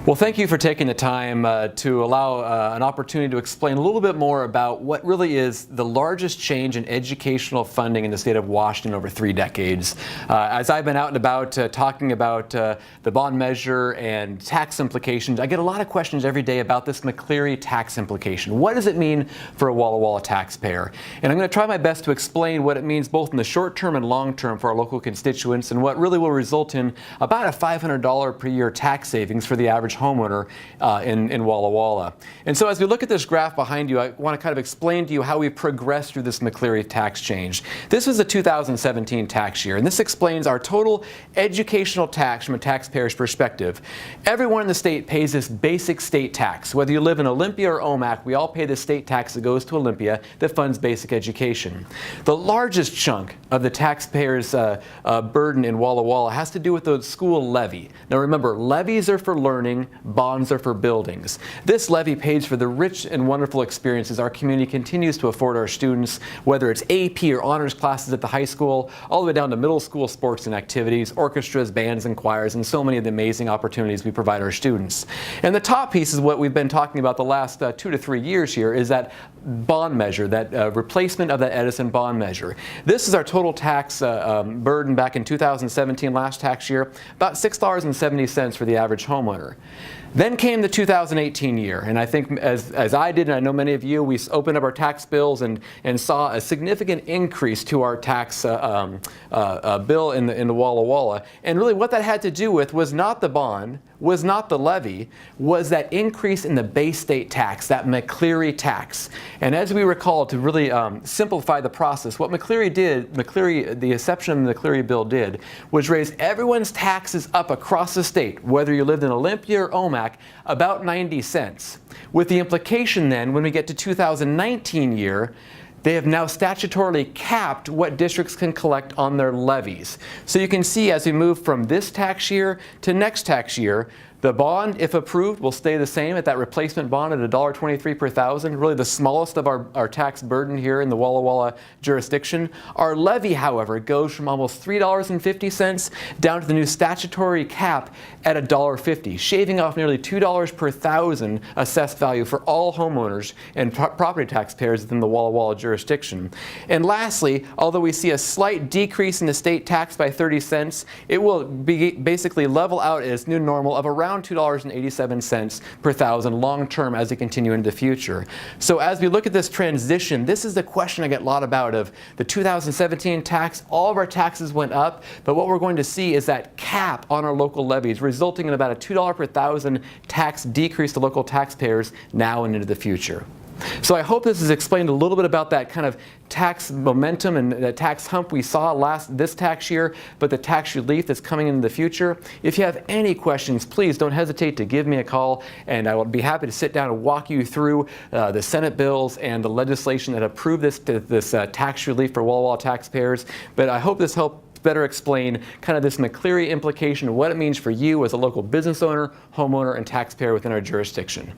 Well, thank you for taking the time to allow an opportunity to explain a little bit more about what really is the largest change in educational funding in the state of Washington over 3 decades. As I've been out and about talking about the bond measure and tax implications, I get a lot of questions every day about this McCleary tax implication. What does it mean for a Walla Walla taxpayer? And I'm going to try my best to explain what it means both in the short term and long term for our local constituents, and what really will result in about a $500 per year tax savings for the average homeowner in Walla Walla. And so as we look at this graph behind you, I want to kind of explain to you how we progressed through this McCleary tax change. This was the 2017 tax year, and this explains our total educational tax from a taxpayer's perspective. Everyone in the state pays this basic state tax. Whether you live in Olympia or Omak, we all pay the state tax that goes to Olympia that funds basic education. The largest chunk of the taxpayer's burden in Walla Walla has to do with the school levy. Now remember, levies are for learning, bonds are for buildings. This levy pays for the rich and wonderful experiences our community continues to afford our students, whether it's AP or honors classes at the high school, all the way down to middle school sports and activities, orchestras, bands, and choirs, and so many of the amazing opportunities we provide our students. And the top piece is what we've been talking about the last 2 to 3 years here, is that bond measure, that replacement of that Edison bond measure. This is our total tax burden back in 2017, last tax year, about $6.70 for the average homeowner. Then came the 2018 year, and I think as I did, and I know many of you, we opened up our tax bills and saw a significant increase to our tax bill in the Walla Walla. And really what that had to do with was not the bond, was not the levy, was that increase in the base state tax, that McCleary tax. And as we recall, to really simplify the process, what McCleary did, the exception of the McCleary bill did, was raise everyone's taxes up across the state, whether you lived in Olympia or Omak, about 90 cents. With the implication then, when we get to 2019 year, they have now statutorily capped what districts can collect on their levies. So you can see as we move from this tax year to next tax year, the bond, if approved, will stay the same at that replacement bond at $1.23 per thousand, really the smallest of our tax burden here in the Walla Walla jurisdiction. Our levy, however, goes from almost $3.50 down to the new statutory cap at $1.50, shaving off nearly $2 per thousand assessed value for all homeowners and property taxpayers within the Walla Walla jurisdiction. And lastly, although we see a slight decrease in the state tax by 30 cents, it will basically level out at its new normal of around $2.87 per thousand long term as we continue into the future. So as we look at this transition, this is the question I get a lot about of the 2017 tax. All of our taxes went up, but what we're going to see is that cap on our local levies, resulting in about a $2 per thousand tax decrease to local taxpayers now and into the future. So I hope this has explained a little bit about that kind of tax momentum and the tax hump we saw this tax year, but the tax relief that's coming into the future. If you have any questions, please don't hesitate to give me a call, and I will be happy to sit down and walk you through the Senate bills and the legislation that approve this tax relief for Walla Walla taxpayers. But I hope this helped better explain kind of this McCleary implication of what it means for you as a local business owner, homeowner, and taxpayer within our jurisdiction.